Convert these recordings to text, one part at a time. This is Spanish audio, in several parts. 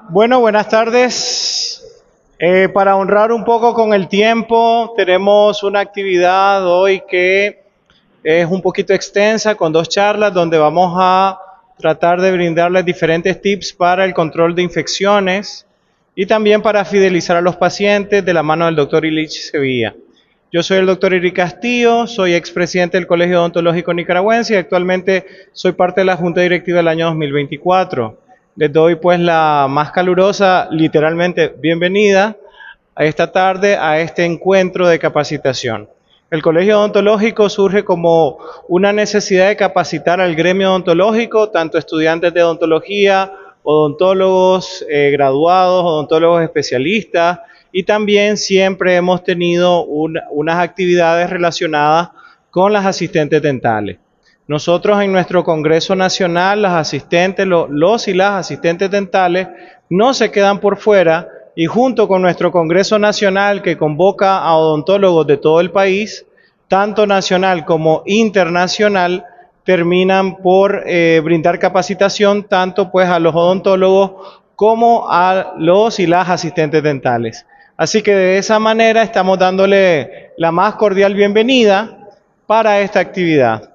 Bueno, buenas tardes. Para honrar un poco con el tiempo, tenemos una actividad hoy que es un poquito extensa con dos charlas donde vamos a tratar de brindarles diferentes tips para el control de infecciones y también para fidelizar a los pacientes de la mano del doctor Ilich Sevilla. Yo soy el doctor Iri Castillo, soy expresidente del Colegio Odontológico Nicaragüense y actualmente soy parte de la Junta Directiva del año 2024. Les doy pues la más calurosa, literalmente, bienvenida a esta tarde a este encuentro de capacitación. El Colegio Odontológico surge como una necesidad de capacitar al gremio odontológico, tanto estudiantes de odontología, odontólogos graduados, odontólogos especialistas, y también siempre hemos tenido unas actividades relacionadas con las asistentes dentales. Nosotros en nuestro Congreso Nacional, las asistentes, los y las asistentes dentales no se quedan por fuera y junto con nuestro Congreso Nacional que convoca a odontólogos de todo el país, tanto nacional como internacional, terminan por brindar capacitación tanto pues a los odontólogos como a los y las asistentes dentales. Así que de esa manera estamos dándole la más cordial bienvenida para esta actividad.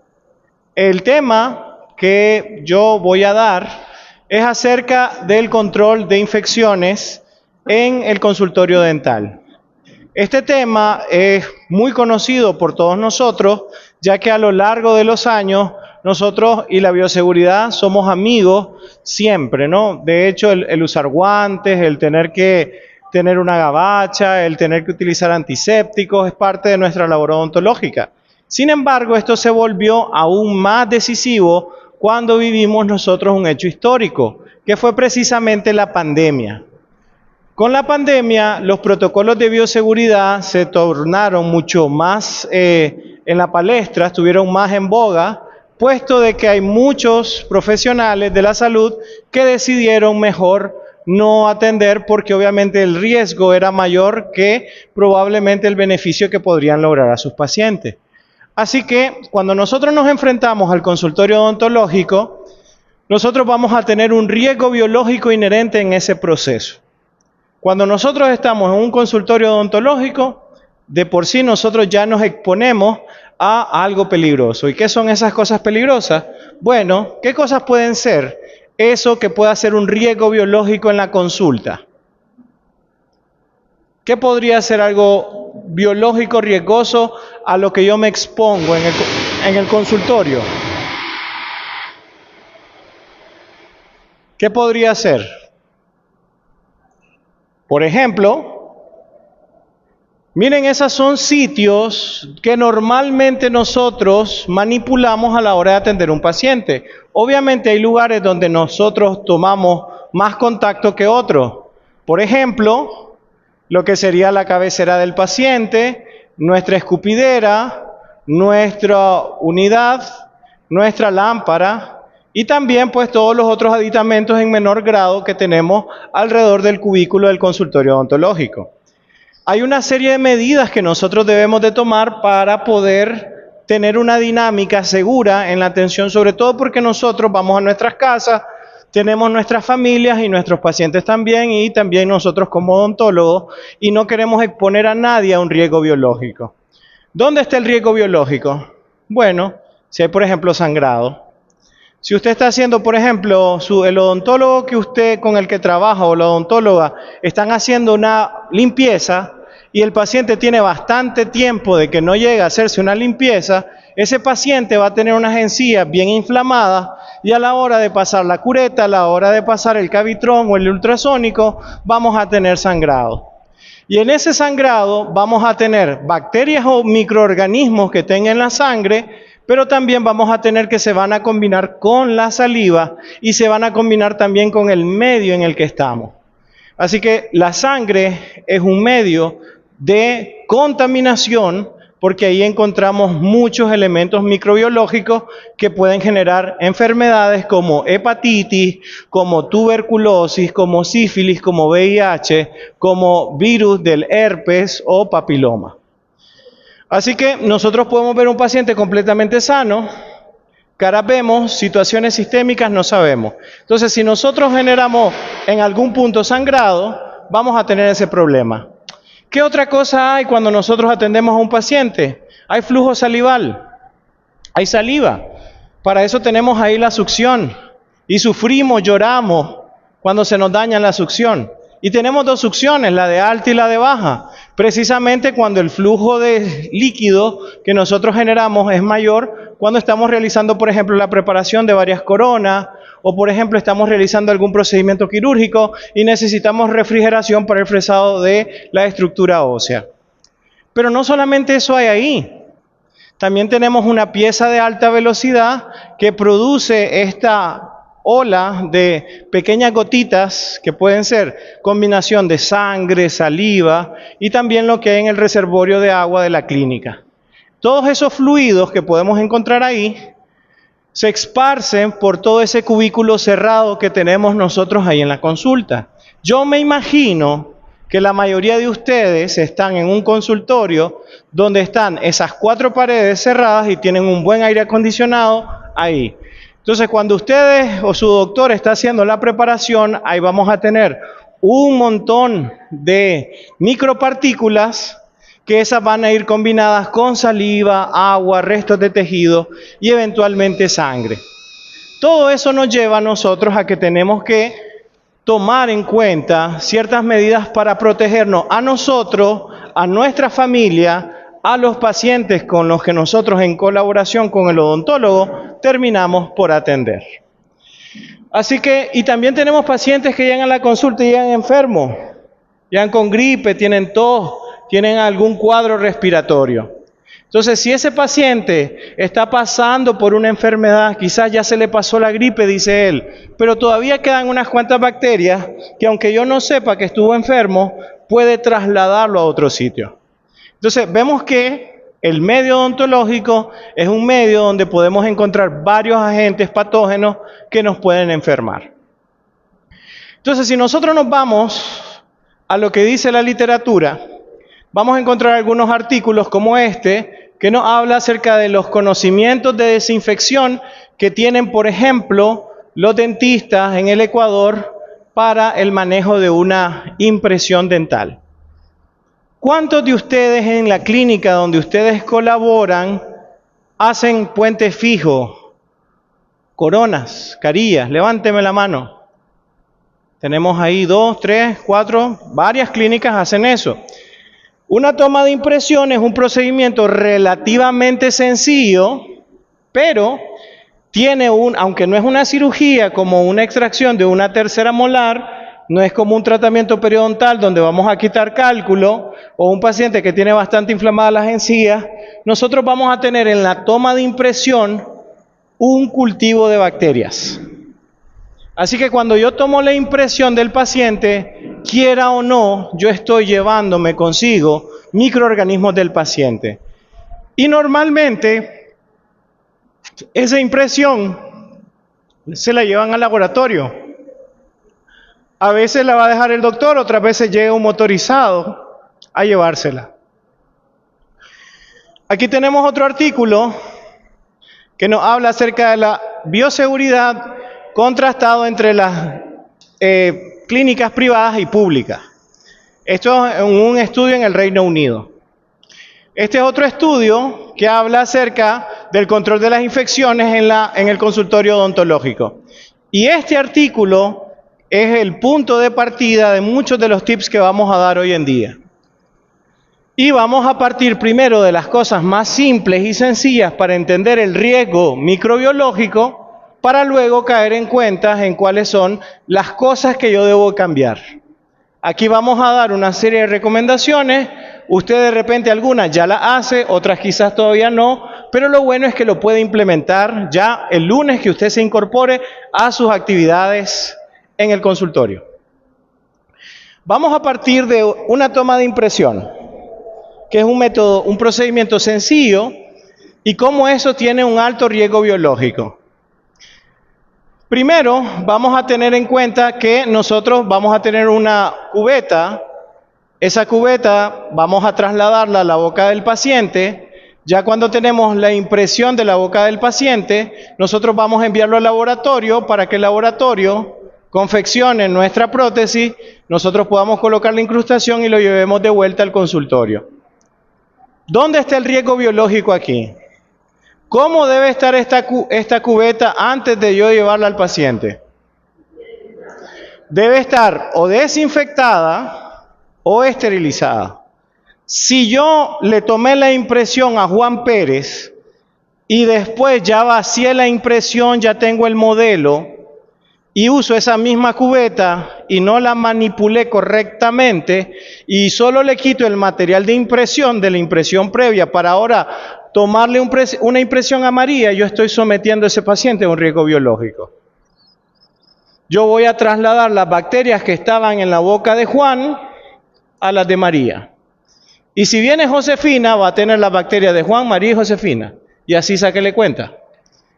El tema que yo voy a dar es acerca del control de infecciones en el consultorio dental. Este tema es muy conocido por todos nosotros, ya que a lo largo de los años nosotros y la bioseguridad somos amigos siempre, ¿no? De hecho, el usar guantes, el tener que tener una gabacha, el tener que utilizar antisépticos es parte de nuestra labor odontológica. Sin embargo, esto se volvió aún más decisivo cuando vivimos nosotros un hecho histórico, que fue precisamente la pandemia. Con la pandemia, los protocolos de bioseguridad se tornaron mucho más en la palestra, estuvieron más en boga, puesto de que hay muchos profesionales de la salud que decidieron mejor no atender porque obviamente el riesgo era mayor que probablemente el beneficio que podrían lograr a sus pacientes. Así que cuando nosotros nos enfrentamos al consultorio odontológico, nosotros vamos a tener un riesgo biológico inherente en ese proceso. Cuando nosotros estamos en un consultorio odontológico, de por sí nosotros ya nos exponemos a algo peligroso. ¿Y qué son esas cosas peligrosas? Bueno, ¿qué cosas pueden ser? Eso que pueda ser un riesgo biológico en la consulta. ¿Qué podría ser algo biológico riesgoso a lo que yo me expongo en el consultorio? ¿Qué podría ser? Por ejemplo, miren, esos son sitios que normalmente nosotros manipulamos a la hora de atender a un paciente. Obviamente hay lugares donde nosotros tomamos más contacto que otros. Por ejemplo, lo que sería la cabecera del paciente, nuestra escupidera, nuestra unidad, nuestra lámpara y también pues todos los otros aditamentos en menor grado que tenemos alrededor del cubículo del consultorio odontológico. Hay una serie de medidas que nosotros debemos de tomar para poder tener una dinámica segura en la atención, sobre todo porque nosotros vamos a nuestras casas, tenemos nuestras familias y nuestros pacientes también, y también nosotros como odontólogos, y no queremos exponer a nadie a un riesgo biológico. ¿Dónde está el riesgo biológico? Bueno, si hay por ejemplo sangrado. Si usted está haciendo, por ejemplo, el odontólogo que usted con el que trabaja o la odontóloga están haciendo una limpieza y el paciente tiene bastante tiempo de que no llega a hacerse una limpieza, ese paciente va a tener unas encías bien inflamadas y a la hora de pasar la cureta, a la hora de pasar el cavitrón o el ultrasónico, vamos a tener sangrado. Y en ese sangrado vamos a tener bacterias o microorganismos que tengan en la sangre, pero también vamos a tener que se van a combinar con la saliva y se van a combinar también con el medio en el que estamos. Así que la sangre es un medio de contaminación porque ahí encontramos muchos elementos microbiológicos que pueden generar enfermedades como hepatitis, como tuberculosis, como sífilis, como VIH, como virus del herpes o papiloma. Así que nosotros podemos ver un paciente completamente sano, Caras vemos, situaciones sistémicas no sabemos. Entonces, si nosotros generamos en algún punto sangrado, vamos a tener ese problema. ¿Qué otra cosa hay cuando nosotros atendemos a un paciente? Hay flujo salival, hay saliva. Para eso tenemos ahí la succión. Y sufrimos, lloramos cuando se nos daña la succión. Y tenemos dos succiones, la de alta y la de baja. Precisamente cuando el flujo de líquido que nosotros generamos es mayor, cuando estamos realizando, por ejemplo, la preparación de varias coronas, o por ejemplo, estamos realizando algún procedimiento quirúrgico y necesitamos refrigeración para el fresado de la estructura ósea. Pero no solamente eso hay ahí. También tenemos una pieza de alta velocidad que produce esta ola de pequeñas gotitas que pueden ser combinación de sangre, saliva y también lo que hay en el reservorio de agua de la clínica. Todos esos fluidos que podemos encontrar ahí se esparcen por todo ese cubículo cerrado que tenemos nosotros ahí en la consulta. Yo me imagino que la mayoría de ustedes están en un consultorio donde están esas 4 paredes cerradas y tienen un buen aire acondicionado ahí. Entonces, cuando ustedes o su doctor está haciendo la preparación, ahí vamos a tener un montón de micropartículas que esas van a ir combinadas con saliva, agua, restos de tejido y eventualmente sangre. Todo eso nos lleva a nosotros a que tenemos que tomar en cuenta ciertas medidas para protegernos a nosotros, a nuestra familia, a los pacientes con los que nosotros en colaboración con el odontólogo terminamos por atender. Así que, y también tenemos pacientes que llegan a la consulta y llegan enfermos, llegan con gripe, tienen tos, tienen algún cuadro respiratorio. Entonces, si ese paciente está pasando por una enfermedad, quizás ya se le pasó la gripe, dice él, pero todavía quedan unas cuantas bacterias que aunque yo no sepa que estuvo enfermo, puede trasladarlo a otro sitio. Entonces, vemos que el medio odontológico es un medio donde podemos encontrar varios agentes patógenos que nos pueden enfermar. Entonces, si nosotros nos vamos a lo que dice la literatura, vamos a encontrar algunos artículos como este, que nos habla acerca de los conocimientos de desinfección que tienen, por ejemplo, los dentistas en el Ecuador para el manejo de una impresión dental. ¿Cuántos de ustedes en la clínica donde ustedes colaboran hacen puentes fijos, coronas, carillas? Levánteme la mano. Tenemos ahí 2, 3, 4, varias clínicas hacen eso. Una toma de impresión es un procedimiento relativamente sencillo, pero tiene aunque no es una cirugía como una extracción de una tercera molar, no es como un tratamiento periodontal donde vamos a quitar cálculo o un paciente que tiene bastante inflamadas las encías, nosotros vamos a tener en la toma de impresión un cultivo de bacterias. Así que cuando yo tomo la impresión del paciente, quiera o no, yo estoy llevándome consigo microorganismos del paciente. Y normalmente, esa impresión se la llevan al laboratorio. A veces la va a dejar el doctor, otras veces llega un motorizado a llevársela. Aquí tenemos otro artículo que nos habla acerca de la bioseguridad contrastado entre las clínicas privadas y públicas. Esto es un estudio en el Reino Unido. Este es otro estudio que habla acerca del control de las infecciones en el consultorio odontológico. Y este artículo es el punto de partida de muchos de los tips que vamos a dar hoy en día. Y vamos a partir primero de las cosas más simples y sencillas para entender el riesgo microbiológico, para luego caer en cuentas en cuáles son las cosas que yo debo cambiar. Aquí vamos a dar una serie de recomendaciones. Usted de repente algunas ya la hace, otras quizás todavía no, pero lo bueno es que lo puede implementar ya el lunes que usted se incorpore a sus actividades en el consultorio. Vamos a partir de una toma de impresión, que es un procedimiento sencillo y cómo eso tiene un alto riesgo biológico. Primero, vamos a tener en cuenta que nosotros vamos a tener una cubeta. Esa cubeta vamos a trasladarla a la boca del paciente. Ya cuando tenemos la impresión de la boca del paciente, nosotros vamos a enviarlo al laboratorio para que el laboratorio confeccione nuestra prótesis, nosotros podamos colocar la incrustación y lo llevemos de vuelta al consultorio. ¿Dónde está el riesgo biológico aquí? ¿Cómo debe estar esta cubeta antes de yo llevarla al paciente? Debe estar o desinfectada o esterilizada. Si yo le tomé la impresión a Juan Pérez y después ya vacié la impresión, ya tengo el modelo y uso esa misma cubeta y no la manipulé correctamente y solo le quito el material de la impresión previa para ahora tomarle una impresión a María, yo estoy sometiendo a ese paciente a un riesgo biológico. Yo voy a trasladar las bacterias que estaban en la boca de Juan a las de María. Y si viene Josefina, va a tener las bacterias de Juan, María y Josefina. Y así sáquele cuenta.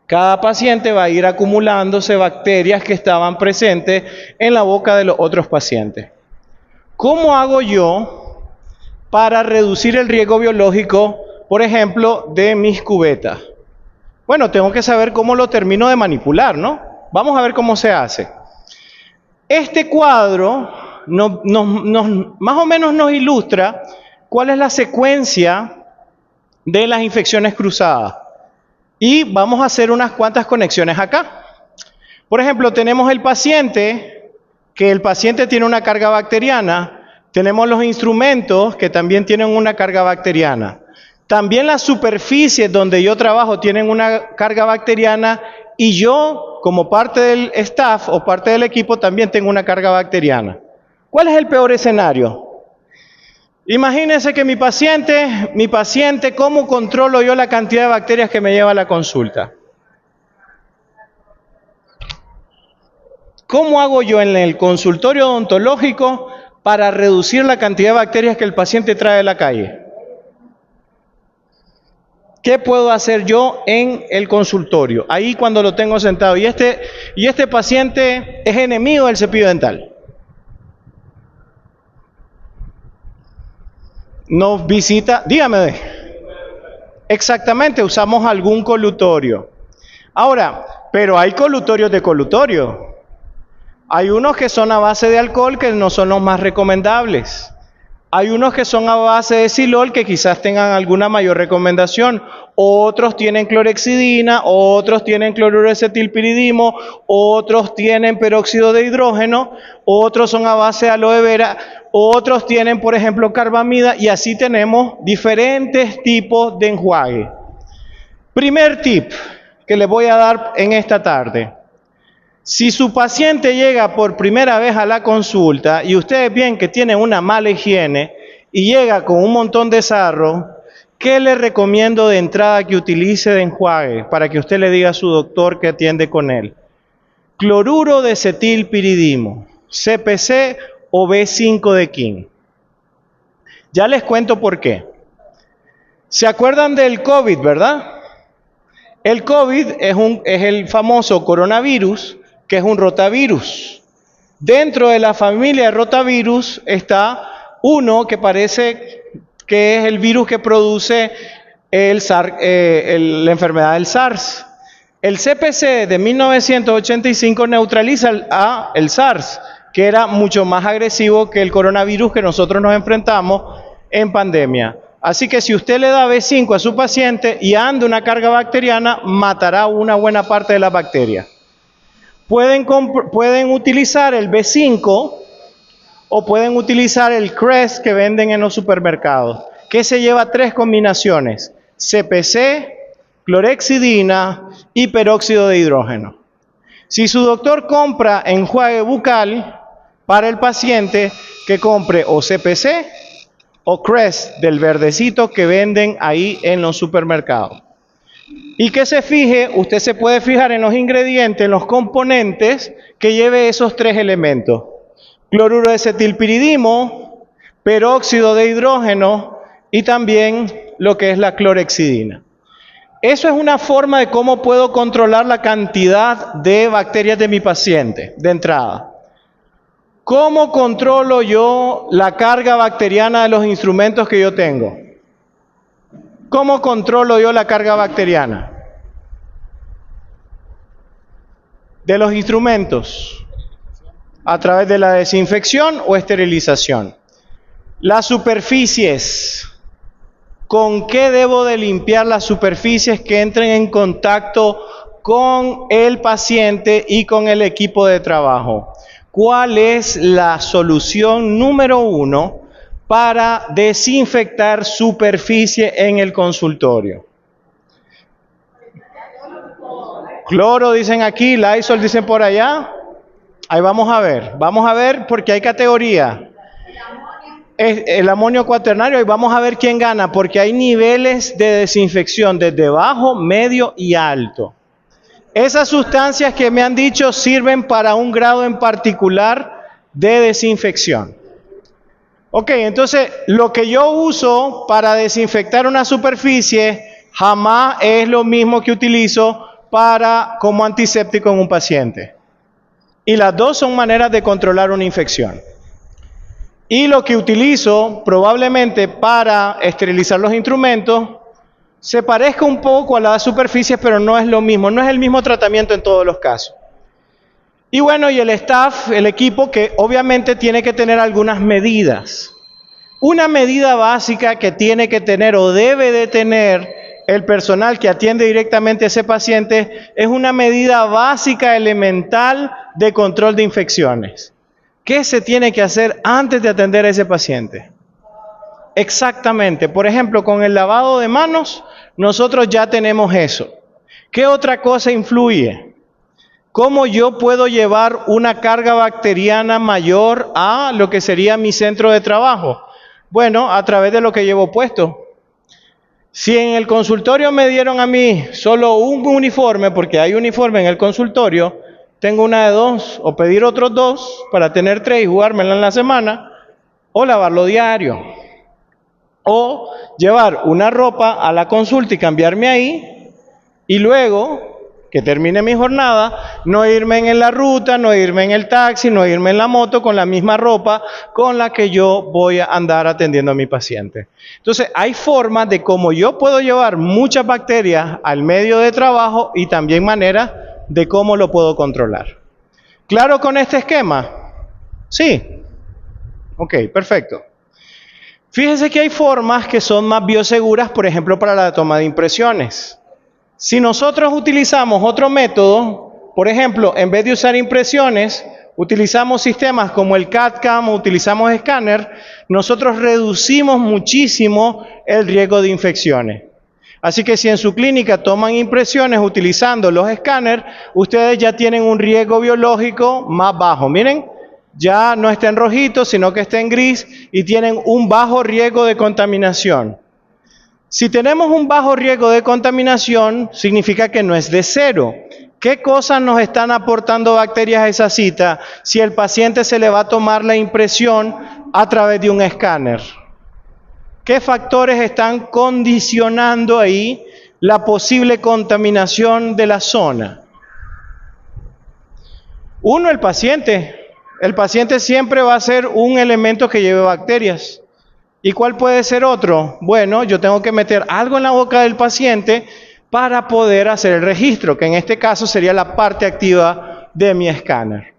Cada paciente va a ir acumulándose bacterias que estaban presentes en la boca de los otros pacientes. ¿Cómo hago yo para reducir el riesgo biológico, por ejemplo, de mis cubetas? Bueno, tengo que saber cómo lo termino de manipular, ¿no? Vamos a ver cómo se hace. Este cuadro más o menos nos ilustra cuál es la secuencia de las infecciones cruzadas. Y vamos a hacer unas cuantas conexiones acá. Por ejemplo, tenemos el paciente, que el paciente tiene una carga bacteriana. Tenemos los instrumentos que también tienen una carga bacteriana. También las superficies donde yo trabajo tienen una carga bacteriana y yo, como parte del staff o parte del equipo, también tengo una carga bacteriana. ¿Cuál es el peor escenario? Imagínense que mi paciente, ¿cómo controlo yo la cantidad de bacterias que me lleva a la consulta? ¿Cómo hago yo en el consultorio odontológico para reducir la cantidad de bacterias que el paciente trae de la calle? ¿Qué puedo hacer yo en el consultorio? Ahí cuando lo tengo sentado. Y este paciente es enemigo del cepillo dental. Nos visita, dígame. Exactamente, usamos algún colutorio. Ahora, pero hay colutorios de colutorio. Hay unos que son a base de alcohol que no son los más recomendables. Hay unos que son a base de silol que quizás tengan alguna mayor recomendación. Otros tienen clorhexidina, otros tienen cloruro de acetilpiridimo, otros tienen peróxido de hidrógeno, otros son a base de aloe vera, otros tienen, por ejemplo, carbamida, y así tenemos diferentes tipos de enjuague. Primer tip que les voy a dar en esta tarde. Si su paciente llega por primera vez a la consulta y ustedes ven que tiene una mala higiene y llega con un montón de sarro, ¿qué le recomiendo de entrada que utilice de enjuague para que usted le diga a su doctor que atiende con él? Cloruro de acetilpiridimo, CPC o B5 de King. Ya les cuento por qué. ¿Se acuerdan del COVID, verdad? El COVID es el famoso coronavirus, que es un rotavirus. Dentro de la familia de rotavirus está uno que parece que es el virus que produce la enfermedad del SARS. El CPC de 1985 neutraliza el SARS, que era mucho más agresivo que el coronavirus que nosotros nos enfrentamos en pandemia. Así que si usted le da B5 a su paciente y anda una carga bacteriana, matará una buena parte de las bacterias. Pueden utilizar el B5 o pueden utilizar el Crest que venden en los supermercados, que se lleva 3 combinaciones: CPC, clorhexidina y peróxido de hidrógeno. Si su doctor compra enjuague bucal para el paciente, que compre o CPC o Crest del verdecito que venden ahí en los supermercados. Y que se fije, usted se puede fijar en los ingredientes, en los componentes que lleve esos 3 elementos: cloruro de acetilpiridimo, peróxido de hidrógeno y también lo que es la clorhexidina. Eso es una forma de cómo puedo controlar la cantidad de bacterias de mi paciente, de entrada. ¿Cómo controlo yo la carga bacteriana de los instrumentos que yo tengo? ¿Cómo controlo yo la carga bacteriana? De los instrumentos, a través de la desinfección o esterilización. Las superficies, ¿con qué debo de limpiar las superficies que entren en contacto con el paciente y con el equipo de trabajo? ¿Cuál es la solución número 1 para desinfectar superficie en el consultorio? Cloro dicen aquí, Lysol dicen por allá. Ahí vamos a ver porque hay categoría. El amonio cuaternario, y vamos a ver quién gana, porque hay niveles de desinfección desde bajo, medio y alto. Esas sustancias que me han dicho sirven para un grado en particular de desinfección. Ok, entonces lo que yo uso para desinfectar una superficie jamás es lo mismo que utilizo como antiséptico en un paciente. Y las dos son maneras de controlar una infección. Y lo que utilizo probablemente para esterilizar los instrumentos se parezca un poco a las superficies, pero no es lo mismo, no es el mismo tratamiento en todos los casos. Y bueno, y el staff, el equipo, que obviamente tiene que tener algunas medidas. Una medida básica que tiene que tener o debe de tener el personal que atiende directamente a ese paciente es una medida básica elemental de control de infecciones. ¿Qué se tiene que hacer antes de atender a ese paciente? Exactamente. Por ejemplo, con el lavado de manos, nosotros ya tenemos eso. ¿Qué otra cosa influye? ¿Cómo yo puedo llevar una carga bacteriana mayor a lo que sería mi centro de trabajo? Bueno, a través de lo que llevo puesto. Si en el consultorio me dieron a mí solo un uniforme, porque hay uniforme en el consultorio, tengo una de dos, o pedir otros 2 para tener 3 y jugármela en la semana, o lavarlo diario. O llevar una ropa a la consulta y cambiarme ahí, y luego que termine mi jornada, no irme en la ruta, no irme en el taxi, no irme en la moto con la misma ropa con la que yo voy a andar atendiendo a mi paciente. Entonces, hay formas de cómo yo puedo llevar muchas bacterias al medio de trabajo y también maneras de cómo lo puedo controlar. ¿Claro con este esquema? Sí. Ok, perfecto. Fíjense que hay formas que son más bioseguras, por ejemplo, para la toma de impresiones. Si nosotros utilizamos otro método, por ejemplo, en vez de usar impresiones, utilizamos sistemas como el CAD/CAM o utilizamos escáner, nosotros reducimos muchísimo el riesgo de infecciones. Así que si en su clínica toman impresiones utilizando los escáneres, ustedes ya tienen un riesgo biológico más bajo. Miren, ya no está en rojito, sino que está en gris y tienen un bajo riesgo de contaminación. Si tenemos un bajo riesgo de contaminación, significa que no es de cero. ¿Qué cosas nos están aportando bacterias a esa cita si el paciente se le va a tomar la impresión a través de un escáner? ¿Qué factores están condicionando ahí la posible contaminación de la zona? Uno, el paciente. El paciente siempre va a ser un elemento que lleve bacterias. ¿Y cuál puede ser otro? Bueno, yo tengo que meter algo en la boca del paciente para poder hacer el registro, que en este caso sería la parte activa de mi escáner.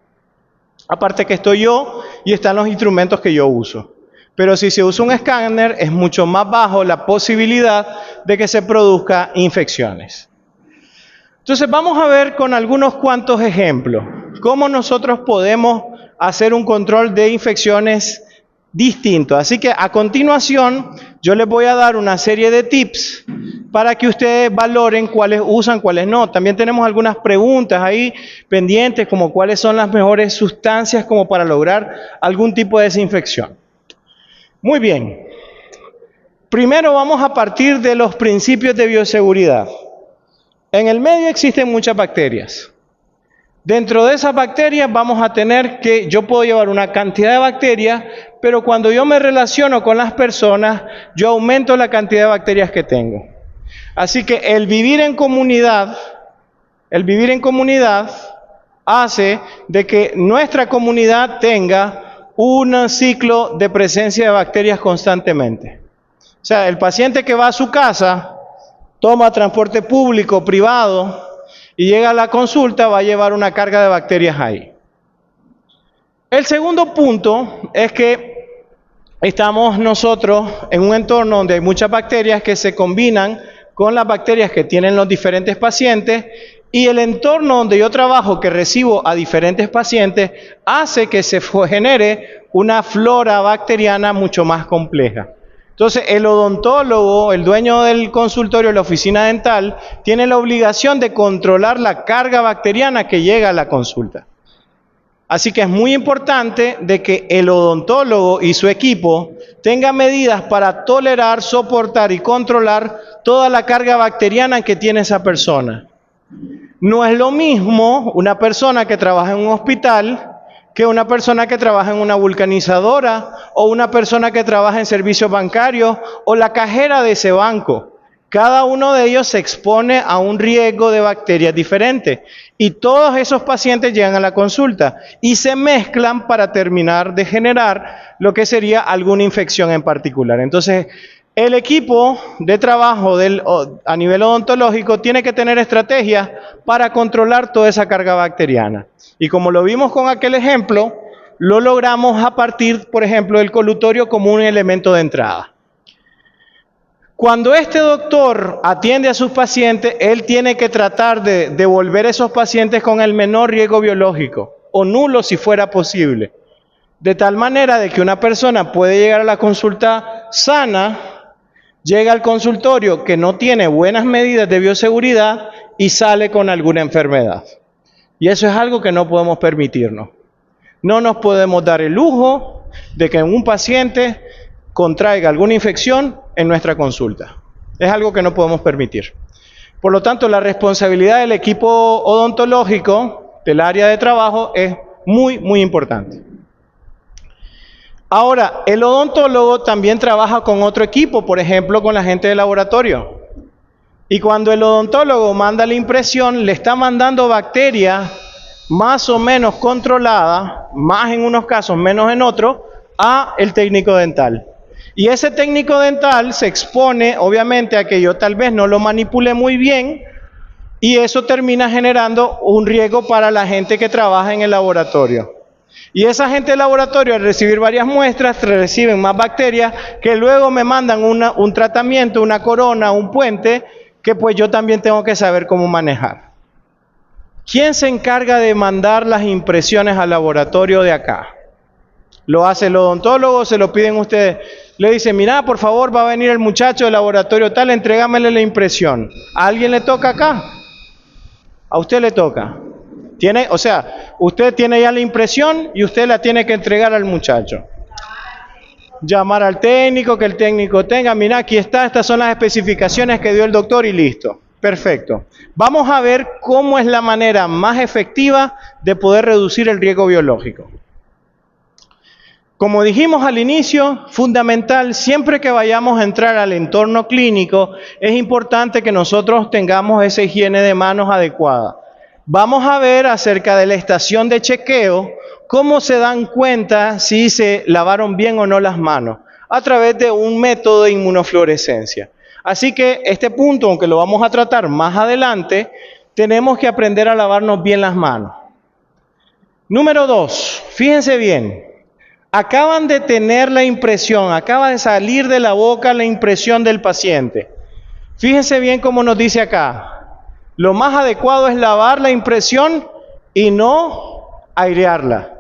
Aparte que estoy yo y están los instrumentos que yo uso. Pero si se usa un escáner, es mucho más bajo la posibilidad de que se produzcan infecciones. Entonces vamos a ver con algunos cuantos ejemplos cómo nosotros podemos hacer un control de infecciones distinto. Así que a continuación yo les voy a dar una serie de tips para que ustedes valoren cuáles usan, cuáles no. También tenemos algunas preguntas ahí pendientes, como cuáles son las mejores sustancias como para lograr algún tipo de desinfección. Muy bien. Primero vamos a partir de los principios de bioseguridad. En el medio existen muchas bacterias. Dentro de esas bacterias vamos a tener que, yo puedo llevar una cantidad de bacterias, pero cuando yo me relaciono con las personas, yo aumento la cantidad de bacterias que tengo. Así que el vivir en comunidad hace de que nuestra comunidad tenga un ciclo de presencia de bacterias constantemente. O sea, el paciente que va a su casa, toma transporte público, privado, y llega a la consulta, va a llevar una carga de bacterias ahí. El segundo punto es que estamos nosotros en un entorno donde hay muchas bacterias que se combinan con las bacterias que tienen los diferentes pacientes, y el entorno donde yo trabajo, que recibo a diferentes pacientes, hace que se genere una flora bacteriana mucho más compleja. Entonces, el odontólogo, el dueño del consultorio, la oficina dental, tiene la obligación de controlar la carga bacteriana que llega a la consulta. Así que es muy importante de que el odontólogo y su equipo tengan medidas para tolerar, soportar y controlar toda la carga bacteriana que tiene esa persona. No es lo mismo una persona que trabaja en un hospital que una persona que trabaja en una vulcanizadora, o una persona que trabaja en servicios bancarios, o la cajera de ese banco. Cada uno de ellos se expone a un riesgo de bacterias diferente, y todos esos pacientes llegan a la consulta y se mezclan para terminar de generar lo que sería alguna infección en particular. Entonces, el equipo de trabajo a nivel odontológico tiene que tener estrategias para controlar toda esa carga bacteriana. Y como lo vimos con aquel ejemplo, lo logramos a partir, por ejemplo, del colutorio como un elemento de entrada. Cuando este doctor atiende a sus pacientes, él tiene que tratar de devolver esos pacientes con el menor riesgo biológico, o nulo si fuera posible. De tal manera de que una persona puede llegar a la consulta sana, llega al consultorio que no tiene buenas medidas de bioseguridad y sale con alguna enfermedad. Y eso es algo que no podemos permitirnos. No nos podemos dar el lujo de que un paciente contraiga alguna infección en nuestra consulta. Es algo que no podemos permitir. Por lo tanto, la responsabilidad del equipo odontológico del área de trabajo es muy, muy importante. Ahora, el odontólogo también trabaja con otro equipo, por ejemplo, con la gente de laboratorio. Y cuando el odontólogo manda la impresión, le está mandando bacterias más o menos controladas, más en unos casos, menos en otros, a el técnico dental. Y ese técnico dental se expone, obviamente, a que yo tal vez no lo manipule muy bien, y eso termina generando un riesgo para la gente que trabaja en el laboratorio. Y esa gente del laboratorio, al recibir varias muestras, reciben más bacterias que luego me mandan un tratamiento, una corona, un puente, que pues yo también tengo que saber cómo manejar. ¿Quién se encarga de mandar las impresiones al laboratorio de acá? ¿Lo hace el odontólogo? ¿Se lo piden ustedes? Le dicen, mira, por favor, va a venir el muchacho del laboratorio tal, entrégamele la impresión. ¿A alguien le toca acá? A usted le toca. O sea, usted tiene ya la impresión y usted la tiene que entregar al muchacho. Llamar al técnico, que el técnico tenga, mira, aquí está, estas son las especificaciones que dio el doctor y listo. Perfecto. Vamos a ver cómo es la manera más efectiva de poder reducir el riesgo biológico. Como dijimos al inicio, fundamental, siempre que vayamos a entrar al entorno clínico, es importante que nosotros tengamos esa higiene de manos adecuada. Vamos a ver acerca de la estación de chequeo, cómo se dan cuenta si se lavaron bien o no las manos, a través de un método de inmunofluorescencia. Así que este punto, aunque lo vamos a tratar más adelante, tenemos que aprender a lavarnos bien las manos. Número 2, fíjense bien, acaban de tener la impresión, acaba de salir de la boca la impresión del paciente. Fíjense bien cómo nos dice acá. Lo más adecuado es lavar la impresión y no airearla.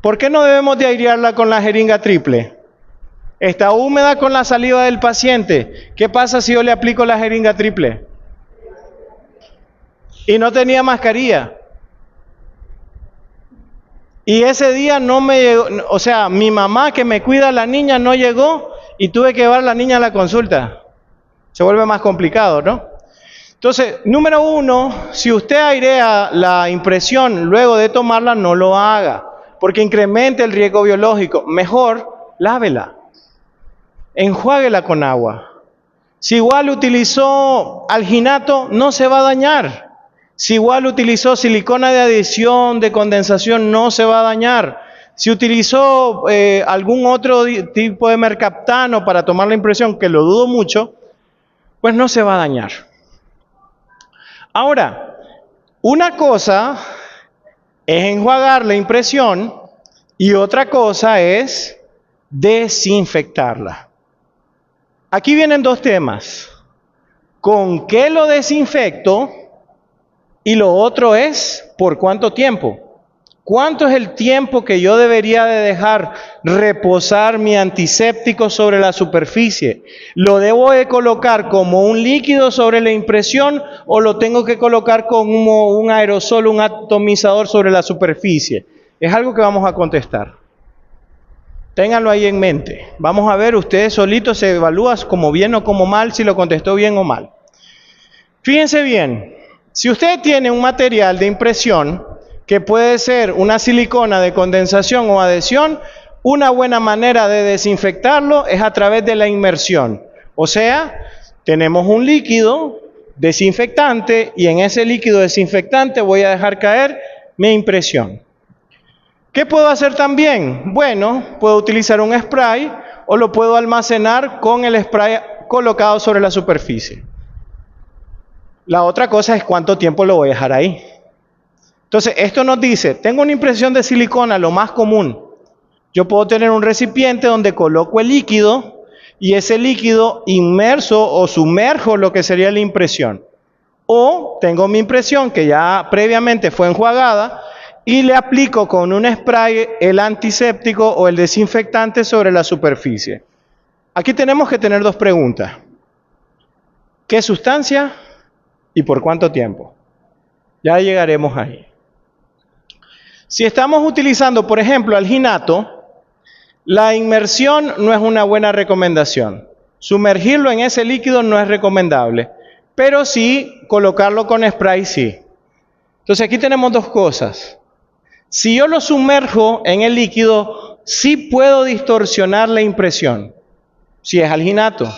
¿Por qué no debemos de airearla con la jeringa triple? Está húmeda con la saliva del paciente. ¿Qué pasa si yo le aplico la jeringa triple? Y no tenía mascarilla. Y ese día no me llegó, o sea, mi mamá que me cuida a la niña no llegó y tuve que llevar a la niña a la consulta. Se vuelve más complicado, ¿no? Entonces, número 1, si usted airea la impresión luego de tomarla, no lo haga, porque incrementa el riesgo biológico. Mejor, lávela, enjuáguela con agua. Si igual utilizó alginato, no se va a dañar. Si igual utilizó silicona de adición, de condensación, no se va a dañar. Si utilizo algún otro tipo de mercaptano para tomar la impresión, que lo dudo mucho, pues no se va a dañar. Ahora, una cosa es enjuagar la impresión y otra cosa es desinfectarla. Aquí vienen dos temas. ¿Con qué lo desinfecto? Y lo otro es, ¿por cuánto tiempo? ¿Cuánto es el tiempo que yo debería de dejar reposar mi antiséptico sobre la superficie? ¿Lo debo de colocar como un líquido sobre la impresión o lo tengo que colocar como un aerosol, un atomizador sobre la superficie? Es algo que vamos a contestar. Ténganlo ahí en mente. Vamos a ver, ustedes solitos se evalúan como bien o como mal, si lo contestó bien o mal. Fíjense bien, si usted tiene un material de impresión, que puede ser una silicona de condensación o adhesión, una buena manera de desinfectarlo es a través de la inmersión. O sea, tenemos un líquido desinfectante y en ese líquido desinfectante voy a dejar caer mi impresión. ¿Qué puedo hacer también? Bueno, puedo utilizar un spray o lo puedo almacenar con el spray colocado sobre la superficie. La otra cosa es cuánto tiempo lo voy a dejar ahí. Entonces, esto nos dice, tengo una impresión de silicona, lo más común. Yo puedo tener un recipiente donde coloco el líquido y ese líquido inmerso o sumerjo lo que sería la impresión. O tengo mi impresión que ya previamente fue enjuagada y le aplico con un spray el antiséptico o el desinfectante sobre la superficie. Aquí tenemos que tener dos preguntas. ¿Qué sustancia y por cuánto tiempo? Ya llegaremos ahí. Si estamos utilizando, por ejemplo, alginato, la inmersión no es una buena recomendación. Sumergirlo en ese líquido no es recomendable, pero sí colocarlo con spray sí. Entonces aquí tenemos dos cosas. Si yo lo sumerjo en el líquido, sí puedo distorsionar la impresión. Si es alginato.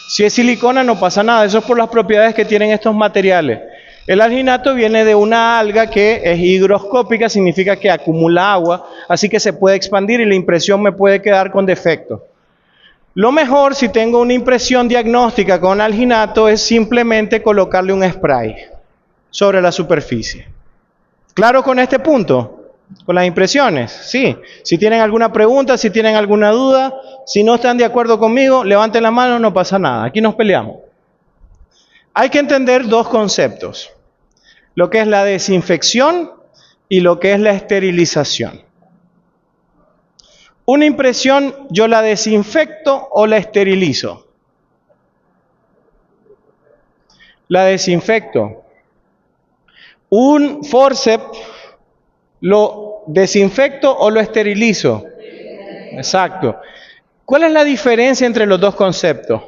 Si es silicona no pasa nada, eso es por las propiedades que tienen estos materiales. El alginato viene de una alga que es higroscópica, significa que acumula agua, así que se puede expandir y la impresión me puede quedar con defecto. Lo mejor si tengo una impresión diagnóstica con alginato es simplemente colocarle un spray sobre la superficie. ¿Claro con este punto? ¿Con las impresiones? Sí. Si tienen alguna pregunta, si tienen alguna duda, si no están de acuerdo conmigo, levanten la mano, no pasa nada. Aquí nos peleamos. Hay que entender dos conceptos, lo que es la desinfección y lo que es la esterilización. Una impresión, ¿yo la desinfecto o la esterilizo? La desinfecto. Un forceps, ¿lo desinfecto o lo esterilizo? Exacto. ¿Cuál es la diferencia entre los dos conceptos?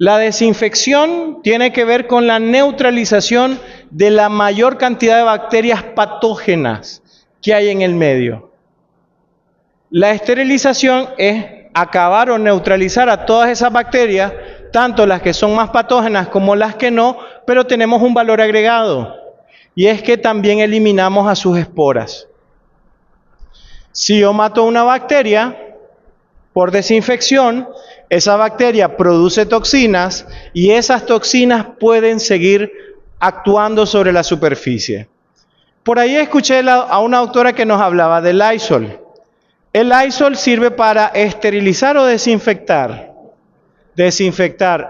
La desinfección tiene que ver con la neutralización de la mayor cantidad de bacterias patógenas que hay en el medio. La esterilización es acabar o neutralizar a todas esas bacterias, tanto las que son más patógenas como las que no, pero tenemos un valor agregado, y es que también eliminamos a sus esporas. Si yo mato una bacteria por desinfección, esa bacteria produce toxinas y esas toxinas pueden seguir actuando sobre la superficie. Por ahí escuché a una doctora que nos hablaba del Lysol. El Lysol sirve para esterilizar o desinfectar. Desinfectar.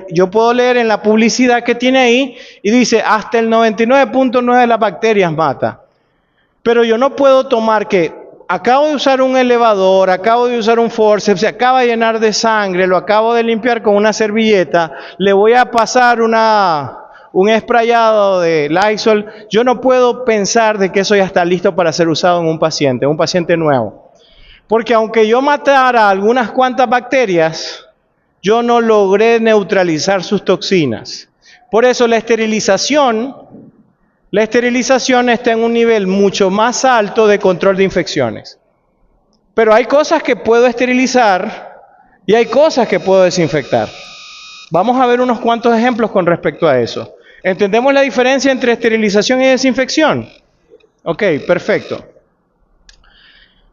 Yo puedo leer en la publicidad que tiene ahí y dice hasta el 99.9 de las bacterias mata. Pero yo no puedo tomar que acabo de usar un elevador, acabo de usar un forceps, se acaba de llenar de sangre, lo acabo de limpiar con una servilleta, le voy a pasar un sprayado de Lysol. Yo no puedo pensar de que eso ya está listo para ser usado en un paciente nuevo. Porque aunque yo matara algunas cuantas bacterias, yo no logré neutralizar sus toxinas. Por eso la esterilización está en un nivel mucho más alto de control de infecciones. Pero hay cosas que puedo esterilizar y hay cosas que puedo desinfectar. Vamos a ver unos cuantos ejemplos con respecto a eso. ¿Entendemos la diferencia entre esterilización y desinfección? Ok, perfecto.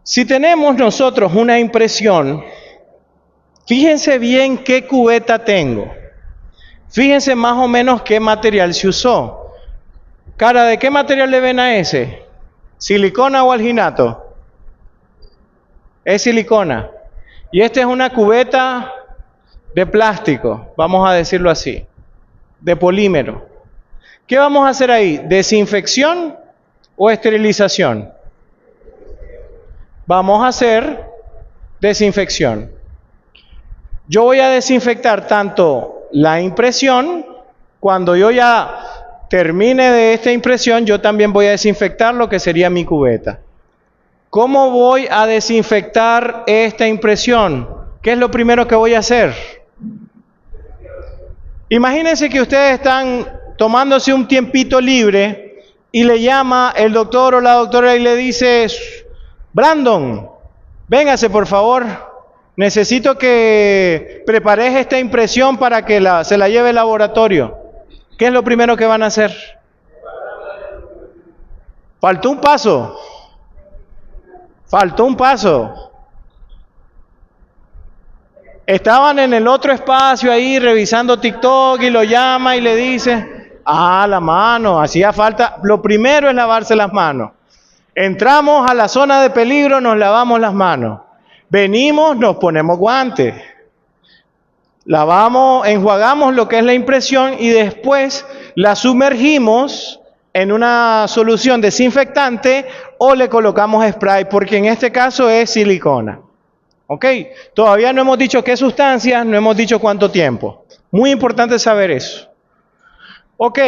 Si tenemos nosotros una impresión, fíjense bien qué cubeta tengo. Fíjense más o menos qué material se usó. Cara, ¿de qué material le ven a ese? ¿Silicona o alginato? Es silicona. Y esta es una cubeta de plástico, vamos a decirlo así, de polímero. ¿Qué vamos a hacer ahí? ¿Desinfección o esterilización? Vamos a hacer desinfección. Yo voy a desinfectar tanto la impresión, cuando yo ya termine de esta impresión, yo también voy a desinfectar lo que sería mi cubeta. ¿Cómo voy a desinfectar esta impresión? ¿Qué es lo primero que voy a hacer? Imagínense que ustedes están tomándose un tiempito libre y le llama el doctor o la doctora y le dice: Brandon, véngase por favor, necesito que prepares esta impresión para que se la lleve al laboratorio. ¿Qué es lo primero que van a hacer? Faltó un paso. Faltó un paso. Estaban en el otro espacio ahí revisando TikTok y lo llama y le dice: la mano, hacía falta. Lo primero es lavarse las manos. Entramos a la zona de peligro, nos lavamos las manos. Venimos, nos ponemos guantes. Lavamos, enjuagamos lo que es la impresión y después la sumergimos en una solución desinfectante o le colocamos spray, porque en este caso es silicona. ¿Ok? Todavía no hemos dicho qué sustancias, no hemos dicho cuánto tiempo. Muy importante saber eso. Ok,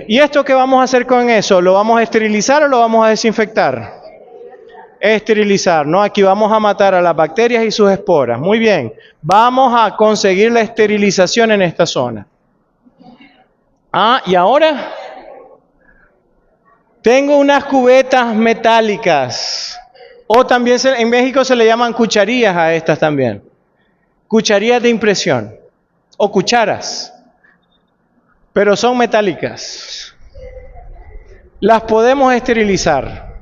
¿y esto qué vamos a hacer con eso? ¿Lo vamos a esterilizar o lo vamos a desinfectar? Esterilizar, ¿no? Aquí vamos a matar a las bacterias y sus esporas. Muy bien, vamos a conseguir la esterilización en esta zona. Y ahora tengo unas cubetas metálicas. O también en México se le llaman cucharillas a estas también. Cucharillas de impresión. O cucharas. Pero son metálicas. Las podemos esterilizar.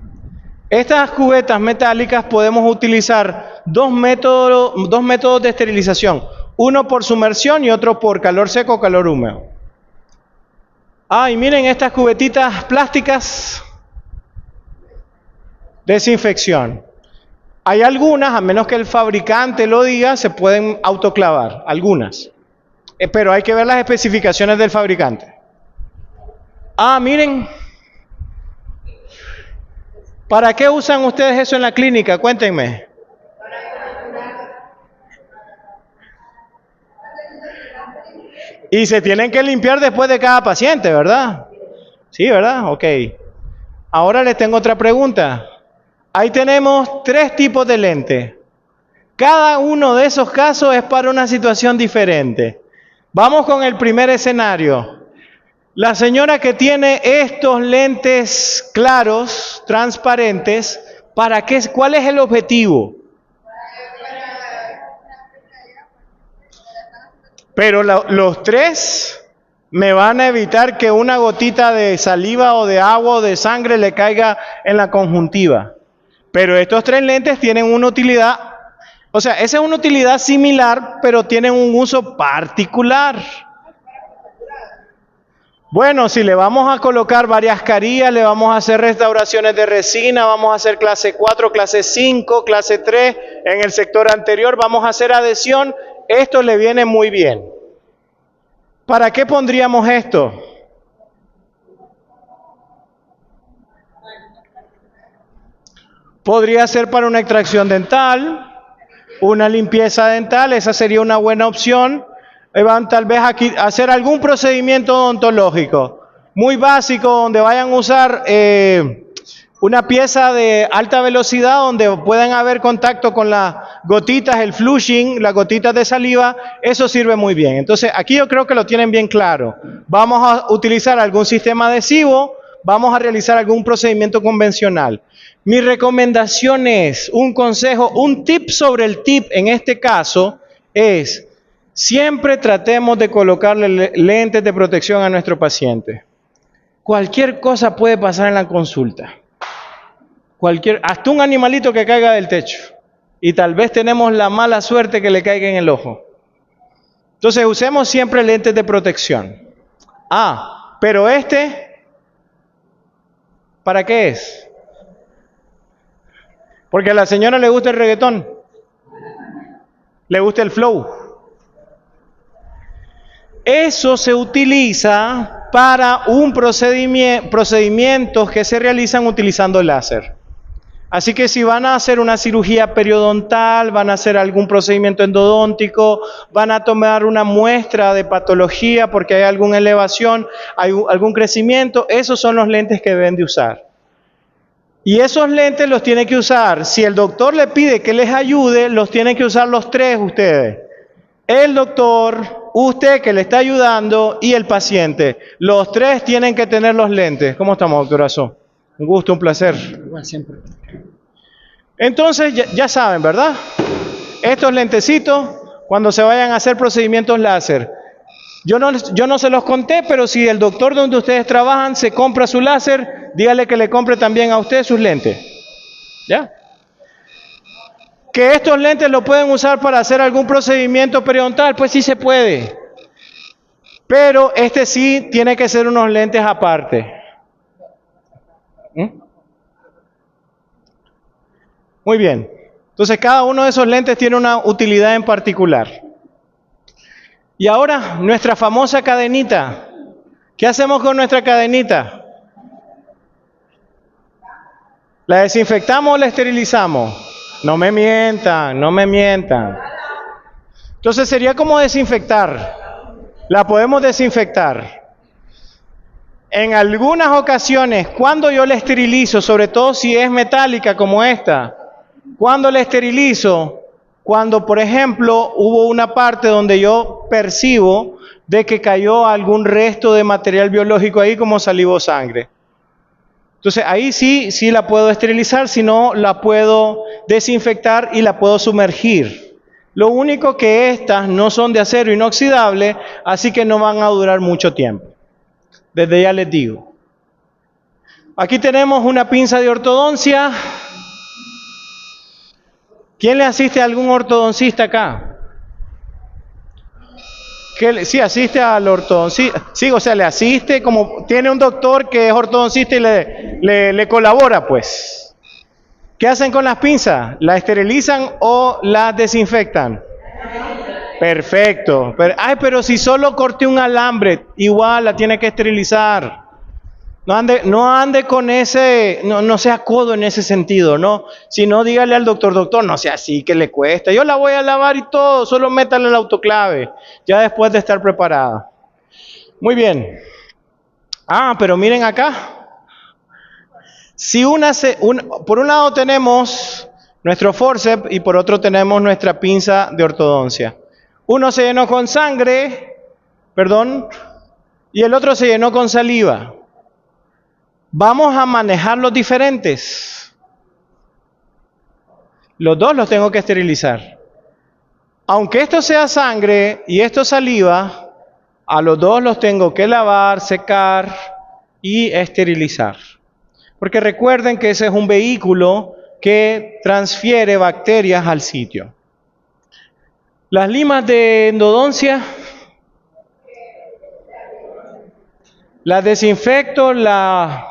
Estas cubetas metálicas podemos utilizar dos métodos de esterilización. Uno por sumersión y otro por calor seco o calor húmedo. Y miren estas cubetitas plásticas. Desinfección. Hay algunas, a menos que el fabricante lo diga, se pueden autoclavar, algunas. Pero hay que ver las especificaciones del fabricante. Miren. ¿Para qué usan ustedes eso en la clínica? Cuéntenme. Y se tienen que limpiar después de cada paciente, ¿verdad? Sí, ¿verdad? Ok. Ahora les tengo otra pregunta. Ahí tenemos 3 tipos de lentes. Cada uno de esos casos es para una situación diferente. Vamos con el primer escenario. La señora que tiene estos lentes claros, transparentes, ¿para qué? ¿Cuál es el objetivo? Pero los 3 me van a evitar que una gotita de saliva o de agua o de sangre le caiga en la conjuntiva. Pero estos 3 lentes tienen una utilidad, o sea, esa es una utilidad similar, pero tienen un uso particular. Bueno, si le vamos a colocar varias carillas, le vamos a hacer restauraciones de resina, vamos a hacer clase 4, clase 5, clase 3, en el sector anterior vamos a hacer adhesión, esto le viene muy bien. ¿Para qué pondríamos esto? Podría ser para una extracción dental, una limpieza dental, esa sería una buena opción. Van tal vez aquí a hacer algún procedimiento odontológico muy básico donde vayan a usar una pieza de alta velocidad donde puedan haber contacto con las gotitas, el flushing, las gotitas de saliva, eso sirve muy bien. Entonces aquí yo creo que lo tienen bien claro. Vamos a utilizar algún sistema adhesivo, vamos a realizar algún procedimiento convencional. Mi recomendación es, un consejo, un tip sobre el tip en este caso es: siempre tratemos de colocarle lentes de protección a nuestro paciente. Cualquier cosa puede pasar en la consulta. hasta un animalito que caiga del techo. Y tal vez tenemos la mala suerte que le caiga en el ojo. Entonces usemos siempre lentes de protección. Pero ¿para qué es? Porque a la señora le gusta el reggaetón. Le gusta el flow. Eso se utiliza para procedimientos que se realizan utilizando láser. Así que si van a hacer una cirugía periodontal, van a hacer algún procedimiento endodóntico, van a tomar una muestra de patología porque hay alguna elevación, hay algún crecimiento, esos son los lentes que deben de usar. Y esos lentes los tienen que usar, si el doctor le pide que les ayude, los tienen que usar los tres ustedes. El doctor, usted que le está ayudando y el paciente. Los tres tienen que tener los lentes. ¿Cómo estamos, doctorazo? Un gusto, un placer. Igual siempre. Entonces, ya saben, ¿verdad? Estos lentecitos, cuando se vayan a hacer procedimientos láser. Yo no se los conté, pero si el doctor donde ustedes trabajan se compra su láser, dígale que le compre también a usted sus lentes. ¿Ya? Que estos lentes lo pueden usar para hacer algún procedimiento periodontal, pues sí se puede. Pero sí tiene que ser unos lentes aparte. Muy bien. Entonces cada uno de esos lentes tiene una utilidad en particular. Y ahora, nuestra famosa cadenita. ¿Qué hacemos con nuestra cadenita? ¿La desinfectamos o la esterilizamos? No me mientan, no me mientan. Entonces sería como desinfectar. La podemos desinfectar. En algunas ocasiones, cuando yo la esterilizo, sobre todo si es metálica como esta, cuando la esterilizo, cuando por ejemplo hubo una parte donde yo percibo de que cayó algún resto de material biológico ahí como saliva o sangre. Entonces ahí sí la puedo esterilizar, si no la puedo desinfectar y la puedo sumergir. Lo único que estas no son de acero inoxidable, así que no van a durar mucho tiempo. Desde ya les digo. Aquí tenemos una pinza de ortodoncia. ¿Quién le asiste a algún ortodoncista acá? Sí, asiste al ortodoncista. Sí, o sea, le asiste como tiene un doctor que es ortodoncista y le colabora, pues. ¿Qué hacen con las pinzas? ¿La esterilizan o la desinfectan? Perfecto. Pero si solo corté un alambre, igual la tiene que esterilizar. No ande con no sea codo en ese sentido, ¿no? Si no, dígale al doctor, no sea así, que le cuesta. Yo la voy a lavar y todo, solo métale el autoclave, ya después de estar preparada. Muy bien. Pero miren acá. Si por un lado tenemos nuestro forceps y por otro tenemos nuestra pinza de ortodoncia. Uno se llenó con sangre, y el otro se llenó con saliva. Vamos a manejarlos diferentes. Los dos los tengo que esterilizar. Aunque esto sea sangre y esto saliva, a los dos los tengo que lavar, secar y esterilizar. Porque recuerden que ese es un vehículo que transfiere bacterias al sitio. Las limas de endodoncia, las desinfecto, las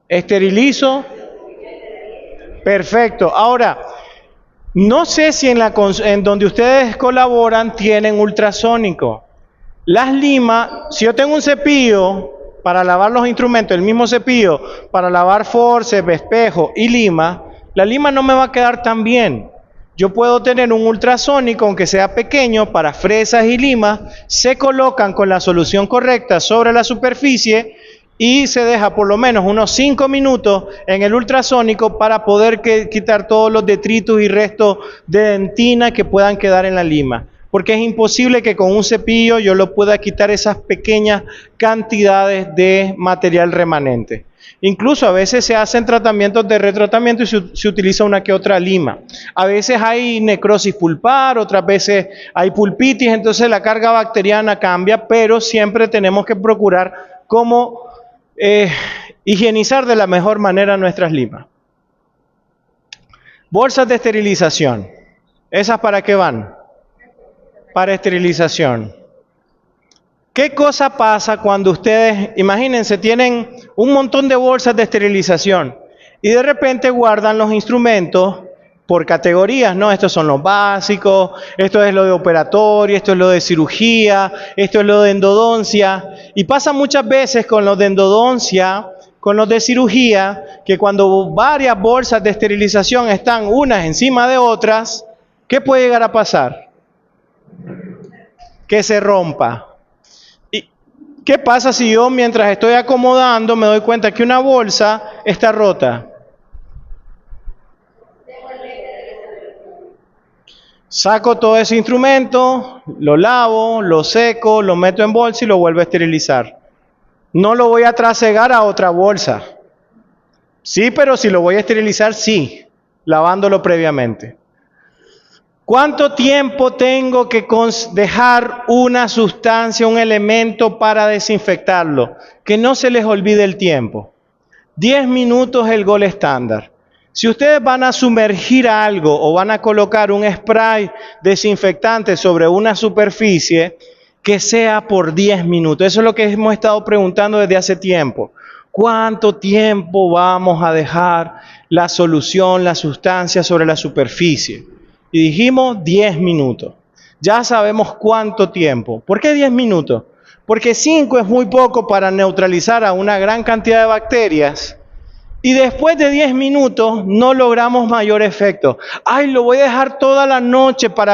esterilizo. Perfecto. Ahora, no sé si en donde ustedes colaboran tienen ultrasónico. Las limas, si yo tengo un cepillo para lavar los instrumentos, el mismo cepillo para lavar forceps, espejo y lima, la lima no me va a quedar tan bien. Yo puedo tener un ultrasónico, aunque sea pequeño, para fresas y limas, se colocan con la solución correcta sobre la superficie y se deja por lo menos unos 5 minutos en el ultrasónico para poder quitar todos los detritos y restos de dentina que puedan quedar en la lima. Porque es imposible que con un cepillo yo lo pueda quitar esas pequeñas cantidades de material remanente. Incluso a veces se hacen tratamientos de retratamiento y se utiliza una que otra lima. A veces hay necrosis pulpar, otras veces hay pulpitis, entonces la carga bacteriana cambia, pero siempre tenemos que procurar cómo higienizar de la mejor manera nuestras limas. Bolsas de esterilización. ¿Esas para qué van? Para esterilización. ¿Qué cosa pasa cuando ustedes, imagínense, tienen un montón de bolsas de esterilización y de repente guardan los instrumentos por categorías, ¿no? Estos son los básicos, esto es lo de operatorio, esto es lo de cirugía, esto es lo de endodoncia. Y pasa muchas veces con los de endodoncia, con los de cirugía, que cuando varias bolsas de esterilización están unas encima de otras, ¿qué puede llegar a pasar? Que se rompa. ¿Y qué pasa si yo mientras estoy acomodando me doy cuenta que una bolsa está rota? Saco todo ese instrumento, lo lavo, lo seco, lo meto en bolsa y lo vuelvo a esterilizar. No lo voy a trasegar a otra bolsa. Sí, pero si lo voy a esterilizar, sí, lavándolo previamente. ¿Cuánto tiempo tengo que dejar una sustancia, un elemento para desinfectarlo? Que no se les olvide el tiempo. 10 minutos es el gol estándar. Si ustedes van a sumergir algo o van a colocar un spray desinfectante sobre una superficie, que sea por 10 minutos. Eso es lo que hemos estado preguntando desde hace tiempo. ¿Cuánto tiempo vamos a dejar la solución, la sustancia sobre la superficie? Y dijimos 10 minutos. Ya sabemos cuánto tiempo. ¿Por qué 10 minutos? Porque 5 es muy poco para neutralizar a una gran cantidad de bacterias. Y después de 10 minutos no logramos mayor efecto. Ay, lo voy a dejar toda la noche para ver